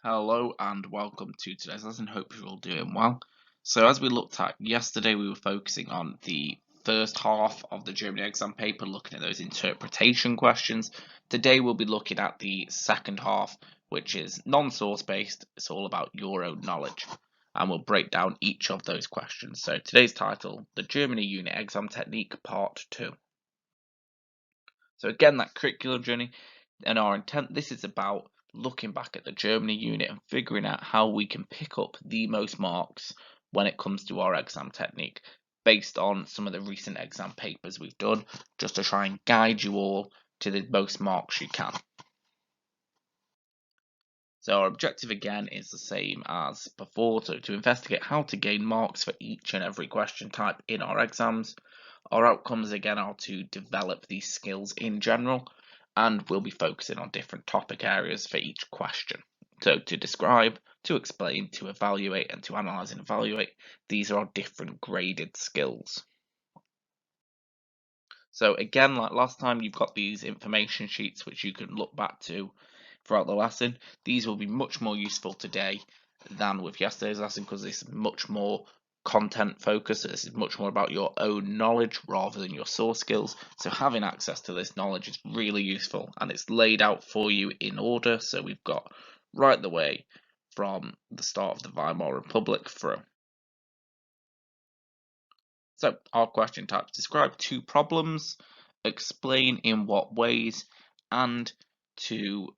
Hello and welcome to today's lesson. Hope you're all doing well. So as we looked at yesterday, we were focusing on the first half of the Germany exam paper, looking at those interpretation questions. Today we'll be looking at the second half, which is non-source based. It's all about your own knowledge. And we'll break down each of those questions. So today's title, the Germany Unit Exam Technique Part 2. So again, that curriculum journey and our intent, this is about looking back at the Germany unit and figuring out how we can pick up the most marks when it comes to our exam technique based on some of the recent exam papers we've done, just to try and guide you all to the most marks you can. So our objective again is the same as before, so to investigate how to gain marks for each and every question type in our exams. Our outcomes again are to develop these skills in general, and we'll be focusing on different topic areas for each question. So to describe, to explain, to evaluate, and to analyse and evaluate, these are our different graded skills. So again, like last time, you've got these information sheets which you can look back to throughout the lesson. These will be much more useful today than with yesterday's lesson because this is much more content focused. This is much more about your own knowledge rather than your source skills. So having access to this knowledge is really useful, and it's laid out for you in order. So we've got right the way from the start of the Weimar Republic through. So our question types: describe two problems, explain in what ways, and to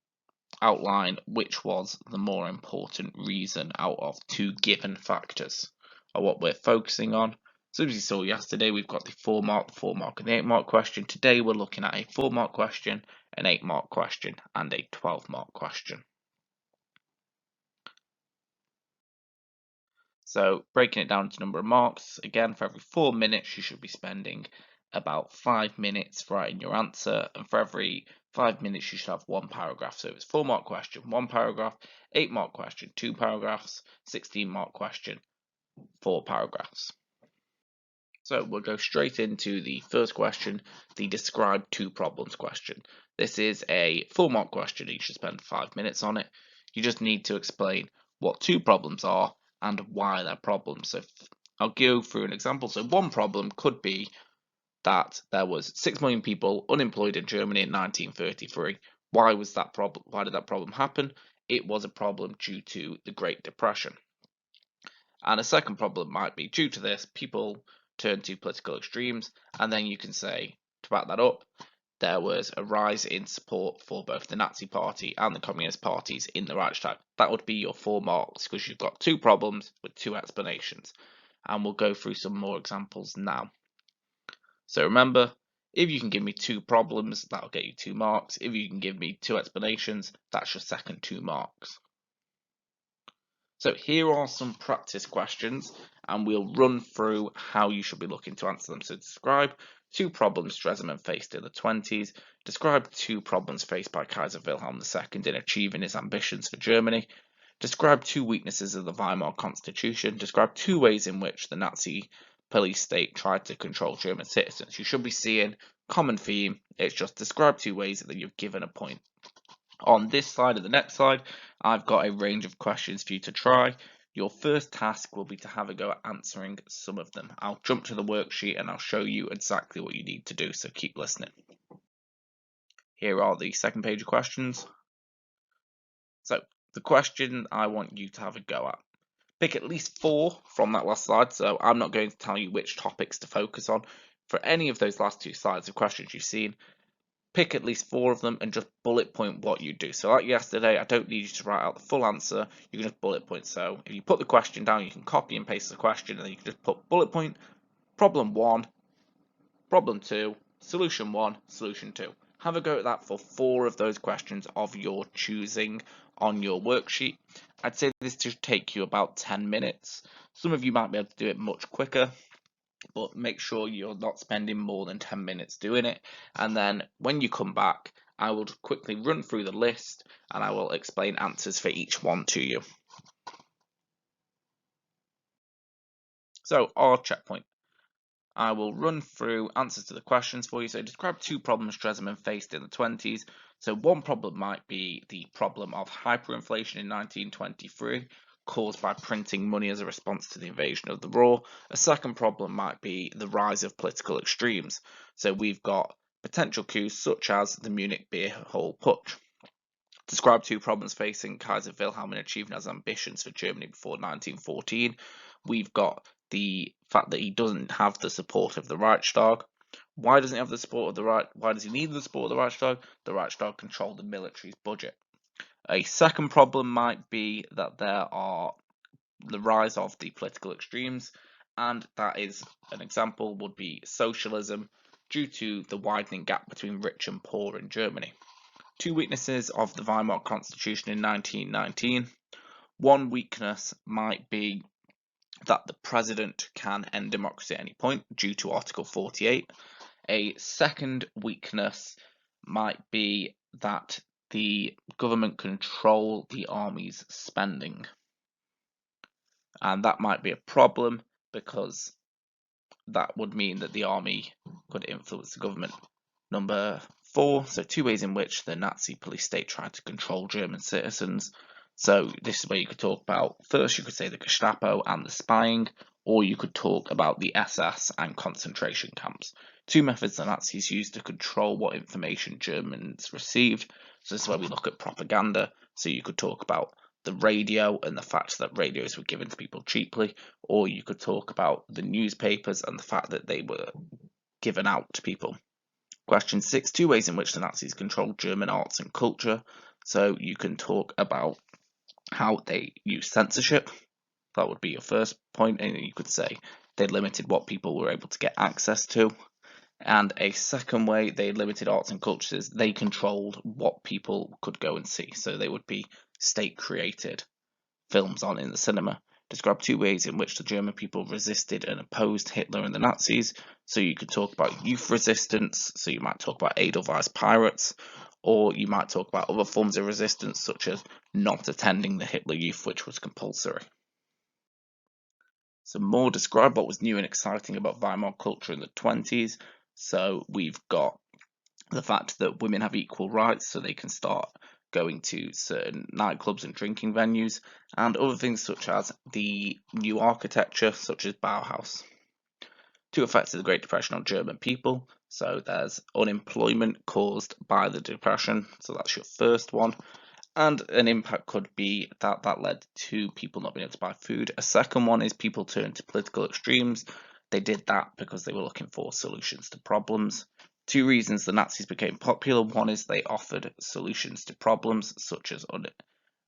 outline which was the more important reason out of two given factors are what we're focusing on. So as you saw yesterday, we've got the 4-mark, 4-mark and the 8-mark question. Today we're looking at a 4-mark question, an 8-mark question and a 12-mark question. So breaking it down to number of marks, again, for every 4 minutes you should be spending about 5 minutes writing your answer, and for every 5 minutes you should have one paragraph. So it's 4-mark question, 1 paragraph, 8-mark question, 2 paragraphs, 16-mark question, 4 paragraphs. So we'll go straight into the first question, the describe two problems question. This is a 4-mark question. You should spend 5 minutes on it. You just need to explain what two problems are and why they're problems. So I'll go through an example. So one problem could be that there was 6 million people unemployed in Germany in 1933. Why was that problem? Why did that problem happen? It was a problem due to the Great Depression. And a second problem might be due to this, people turn to political extremes, and then you can say, to back that up, there was a rise in support for both the Nazi Party and the Communist parties in the Reichstag. That would be your 4 marks because you've got two problems with two explanations. And we'll go through some more examples now. So remember, if you can give me two problems, that'll get you 2 marks. If you can give me 2 explanations, that's your second 2 marks. So here are some practice questions, and we'll run through how you should be looking to answer them. So describe 2 problems Stresemann faced in the 20s. Describe 2 problems faced by Kaiser Wilhelm II in achieving his ambitions for Germany. Describe 2 weaknesses of the Weimar Constitution. Describe 2 ways in which the Nazi police state tried to control German citizens. You should be seeing common theme. It's just describe 2 ways that you've given a point. On this side of the next slide, I've got a range of questions for you to try. Your first task will be to have a go at answering some of them. I'll jump to the worksheet and I'll show you exactly what you need to do, so keep listening. Here are the second page of questions. So the question I want you to have a go at. Pick at least 4 from that last slide, so I'm not going to tell you which topics to focus on. For any of those last 2 slides of questions you've seen, pick at least 4 of them and just bullet point what you do. So like yesterday, I don't need you to write out the full answer. You can just bullet point. So if you put the question down, you can copy and paste the question, and then you can just put bullet point, problem 1, problem 2, solution 1, solution 2. Have a go at that for 4 of those questions of your choosing on your worksheet. I'd say this should take you about 10 minutes. Some of you might be able to do it much quicker, but make sure you're not spending more than 10 minutes doing it. And then when you come back, I will quickly run through the list and I will explain answers for each one to you. So our checkpoint. I will run through answers to the questions for you. So describe 2 problems Stresemann faced in the 20s. So one problem might be the problem of hyperinflation in 1923, caused by printing money as a response to the invasion of the Ruhr. A second problem might be the rise of political extremes. So we've got potential coups such as the Munich beer hall putsch. Describe two problems facing Kaiser Wilhelm in achieving his ambitions for Germany before 1914. We've got the fact that he doesn't have the support of the Reichstag. Why doesn't he have the support of the Reich? Why does he need the support of the Reichstag? The Reichstag controlled the military's budget. A second problem might be that there are the rise of the political extremes, and that is an example would be socialism due to the widening gap between rich and poor in Germany. Two weaknesses of the Weimar Constitution in 1919. One weakness might be that the president can end democracy at any point due to Article 48. A second weakness might be that the government control the army's spending. And that might be a problem because that would mean that the army could influence the government. Number 4, so two ways in which the Nazi police state tried to control German citizens. So this is where you could talk about, first you could say the Gestapo and the spying, or you could talk about the SS and concentration camps. Two methods the Nazis used to control what information Germans received. So this is where we look at propaganda. So you could talk about the radio and the fact that radios were given to people cheaply, or you could talk about the newspapers and the fact that they were given out to people. Question 6, two ways in which the Nazis controlled German arts and culture. So you can talk about how they used censorship. That would be your first point, and you could say they limited what people were able to get access to. And a second way they limited arts and culture is they controlled what people could go and see. So they would be state-created films on in the cinema. Describe two ways in which the German people resisted and opposed Hitler and the Nazis. So you could talk about youth resistance, so you might talk about Edelweiss pirates, or you might talk about other forms of resistance such as not attending the Hitler Youth, which was compulsory. So more describe what was new and exciting about Weimar culture in the 20s. So we've got the fact that women have equal rights, so they can start going to certain nightclubs and drinking venues, and other things such as the new architecture, such as Bauhaus. Two effects of the Great Depression on German people. So there's unemployment caused by the Depression, so that's your first one. And an impact could be that led to people not being able to buy food. A second one is people turned to political extremes. They did that because they were looking for solutions to problems. Two reasons the Nazis became popular. One is they offered solutions to problems, such as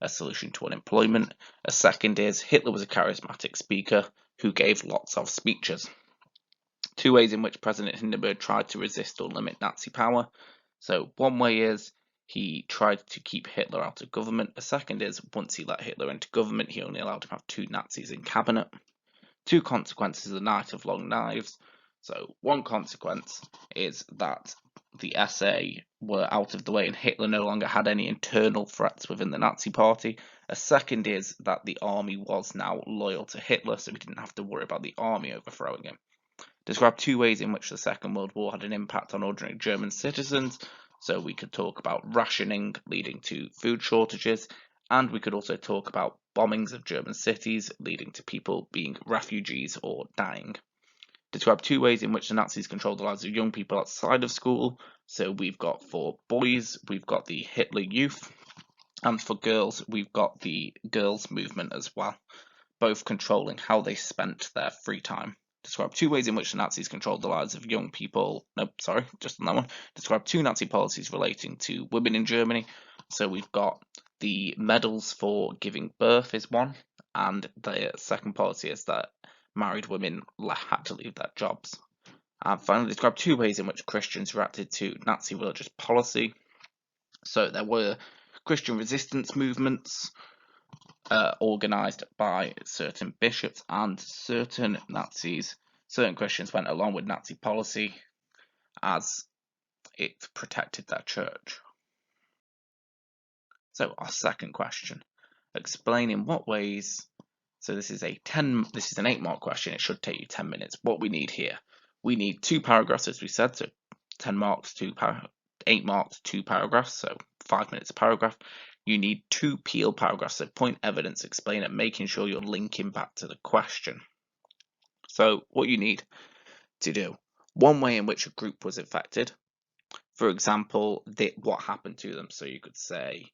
a solution to unemployment. A second is Hitler was a charismatic speaker who gave lots of speeches. Two ways in which President Hindenburg tried to resist or limit Nazi power. So one way is he tried to keep Hitler out of government. A second is once he let Hitler into government, he only allowed him to have two Nazis in cabinet. Two consequences of the Night of Long Knives. So one consequence is that the SA were out of the way and Hitler no longer had any internal threats within the Nazi party. A second is that the army was now loyal to Hitler, so he didn't have to worry about the army overthrowing him. Describe two ways in which the Second World War had an impact on ordinary German citizens. So we could talk about rationing leading to food shortages, and we could also talk about bombings of German cities leading to people being refugees or dying. Describe two ways in which the Nazis controlled the lives of young people outside of school. So we've got for boys, we've got the Hitler Youth, and for girls, we've got the girls' movement as well, both controlling how they spent their free time. Describe two ways in which the Nazis controlled the lives of young people. Nope, sorry, just on that one. Describe two Nazi policies relating to women in Germany. So we've got the medals for giving birth is one, and the second policy is that married women had to leave their jobs. And finally, describe two ways in which Christians reacted to Nazi religious policy. So there were Christian resistance movements organised by certain bishops, and certain Christians went along with Nazi policy as it protected their church. So our second question, explain in what ways. So this is an 8-mark question. It should take you 10 minutes. What we need here, we need 2 paragraphs, as we said, so 10 marks, 8 marks, 2 paragraphs, so 5 minutes a paragraph. You need 2 peel paragraphs, so point, evidence, explain it, making sure you're linking back to the question. So what you need to do, one way in which a group was affected, for example, what happened to them. So you could say,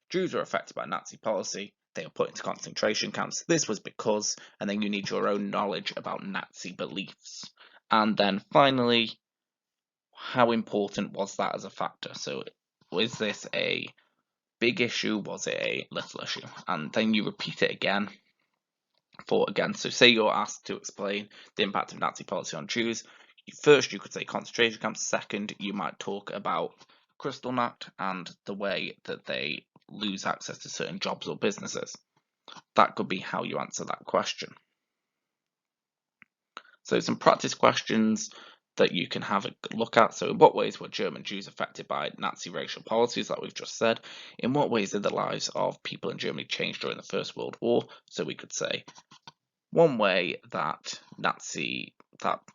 Jews were affected by Nazi policy, they were put into concentration camps, this was because, and then you need your own knowledge about Nazi beliefs. And then finally, how important was that as a factor? So was this a big issue? Was it a little issue? And then you repeat it again. So say you're asked to explain the impact of Nazi policy on Jews. First, you could say concentration camps. Second, you might talk about Kristallnacht and the way that they lose access to certain jobs or businesses. That could be how you answer that question. So some practice questions that you can have a look at. So in what ways were German Jews affected by Nazi racial policies, like we've just said? In what ways did the lives of people in Germany change during the First World War? So we could say, one way that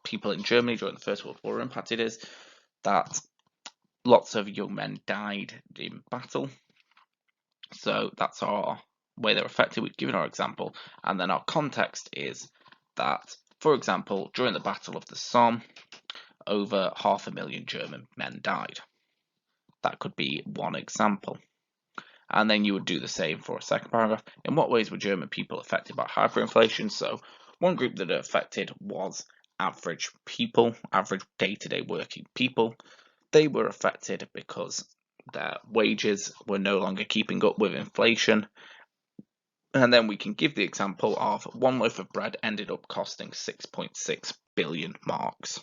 people in Germany during the First World War were impacted is that lots of young men died in battle. So that's our way they're affected. We've given our example, and then our context is that, for example, during the Battle of the Somme, over 500,000 German men died. That could be one example. And then you would do the same for a second paragraph. In what ways were German people affected by hyperinflation? So one group that are affected was average people, average day-to-day working people. They were affected because their wages were no longer keeping up with inflation. And then we can give the example of one loaf of bread ended up costing 6.6 billion marks.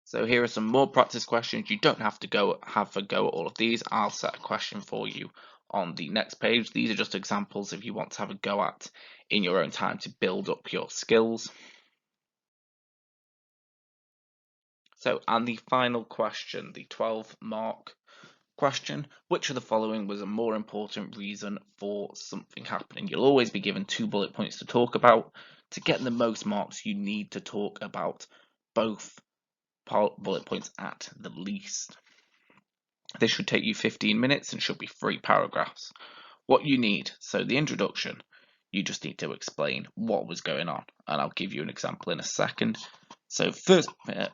So here are some more practice questions. You don't have to have a go at all of these. I'll set a question for you on the next page. These are just examples if you want to have a go at in your own time to build up your skills. So, and the final question, the 12-mark question, which of the following was a more important reason for something happening? You'll always be given 2 bullet points to talk about. To get the most marks, you need to talk about both bullet points at the least. This should take you 15 minutes and should be 3 paragraphs. What you need, so the introduction, you just need to explain what was going on, and I'll give you an example in a second. So first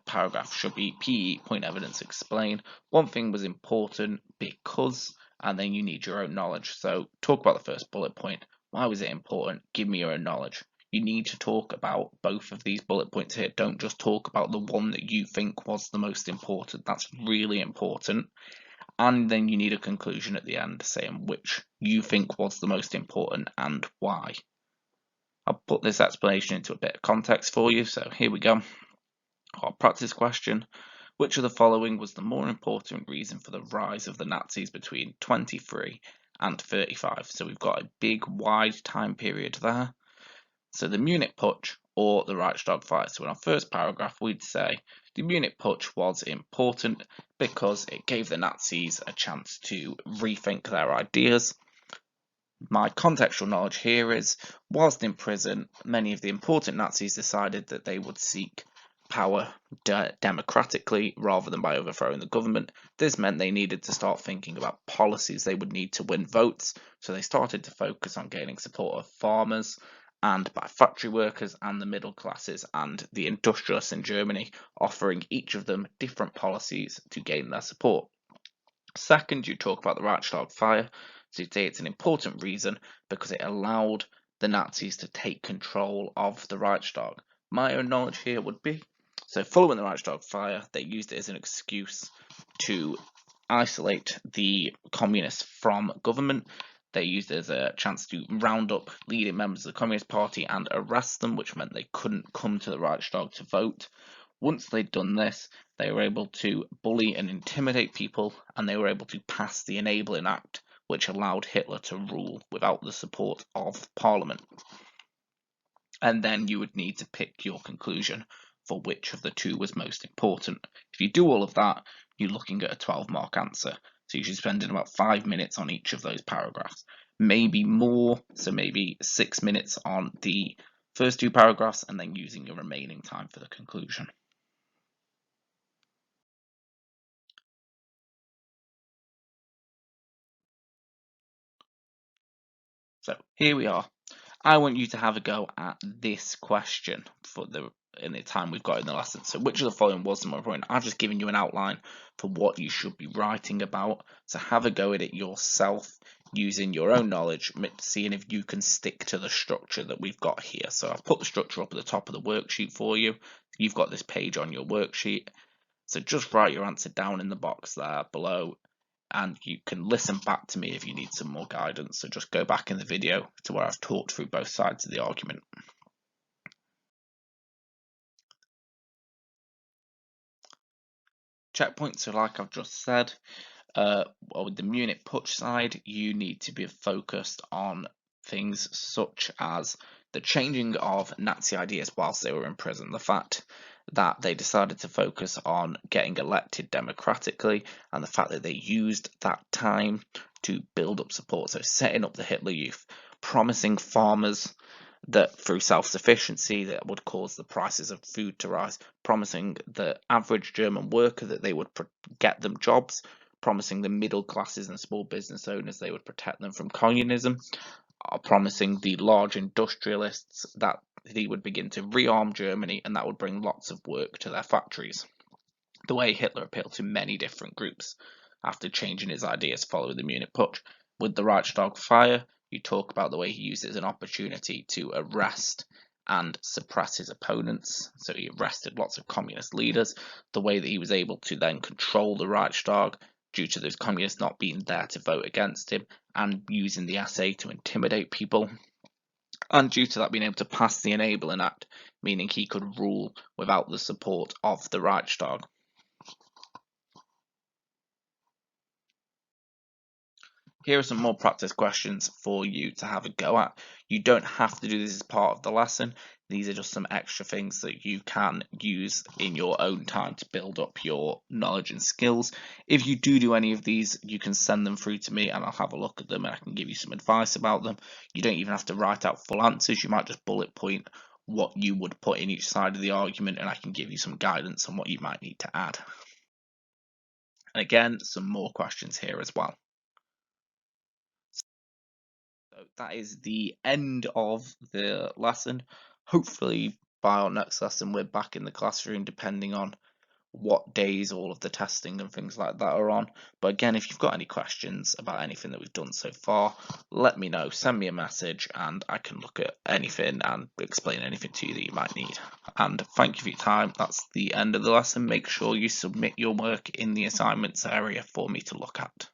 paragraph should be PE, point, evidence, explain. One thing was important because, and then you need your own knowledge. So talk about the first bullet point. Why was it important? Give me your own knowledge. You need to talk about both of these bullet points here. Don't just talk about the one that you think was the most important. That's really important. And then you need a conclusion at the end saying which you think was the most important and why. I'll put this explanation into a bit of context for you. So here we go. Our practice question. Which of the following was the more important reason for the rise of the Nazis between 23 and 35? So we've got a big wide time period there. So the Munich Putsch or the Reichstag fire. So in our first paragraph, we'd say the Munich Putsch was important because it gave the Nazis a chance to rethink their ideas. My contextual knowledge here is, whilst in prison, many of the important Nazis decided that they would seek power democratically rather than by overthrowing the government. This meant they needed to start thinking about policies they would need to win votes, so they started to focus on gaining support of farmers and by factory workers and the middle classes and the industrialists in Germany, offering each of them different policies to gain their support. Second, you talk about the Reichstag fire. So you say it's an important reason because it allowed the Nazis to take control of the Reichstag. My own knowledge here would be, so following the Reichstag fire, they used it as an excuse to isolate the communists from government. They used it as a chance to round up leading members of the Communist Party and arrest them, which meant they couldn't come to the Reichstag to vote. Once they'd done this, they were able to bully and intimidate people, and they were able to pass the Enabling Act, which allowed Hitler to rule without the support of Parliament. And then you would need to pick your conclusion for which of the two was most important. If you do all of that, you're looking at a 12-mark answer. So you should spend about 5 minutes on each of those paragraphs. Maybe more, so maybe 6 minutes on the first 2 paragraphs and then using your remaining time for the conclusion. So here we are. I want you to have a go at this question in the time we've got in the lesson. So which of the following was the more important? I've just given you an outline for what you should be writing about. So have a go at it yourself using your own knowledge, seeing if you can stick to the structure that we've got here. So I've put the structure up at the top of the worksheet for you. You've got this page on your worksheet. So just write your answer down in the box there below, and you can listen back to me if you need some more guidance. So just go back in the video to where I've talked through both sides of the argument. Checkpoints, so like I've just said, with the Munich Putsch side, you need to be focused on things such as the changing of Nazi ideas whilst they were in prison, the fact that they decided to focus on getting elected democratically, and the fact that they used that time to build up support, so setting up the Hitler Youth, promising farmers that through self-sufficiency that would cause the prices of food to rise, promising the average German worker that they would get them jobs, promising the middle classes and small business owners they would protect them from communism, promising the large industrialists that he would begin to rearm Germany and that would bring lots of work to their factories. The way Hitler appealed to many different groups after changing his ideas following the Munich Putsch. With the Reichstag fire, you talk about the way he used it as an opportunity to arrest and suppress his opponents. So he arrested lots of communist leaders. The way that he was able to then control the Reichstag due to those communists not being there to vote against him, and using the SA to intimidate people. And due to that being able to pass the Enabling Act, meaning he could rule without the support of the Reichstag. Here are some more practice questions for you to have a go at. You don't have to do this as part of the lesson. These are just some extra things that you can use in your own time to build up your knowledge and skills. If you do any of these, you can send them through to me and I'll have a look at them and I can give you some advice about them. You don't even have to write out full answers. You might just bullet point what you would put in each side of the argument and I can give you some guidance on what you might need to add. And again, some more questions here as well. So that is the end of the lesson. Hopefully by our next lesson we're back in the classroom, depending on what days all of the testing and things like that are on. But again, if you've got any questions about anything that we've done so far, let me know, send me a message and I can look at anything and explain anything to you that you might need. And thank you for your time. That's the end of the lesson. Make sure you submit your work in the assignments area for me to look at.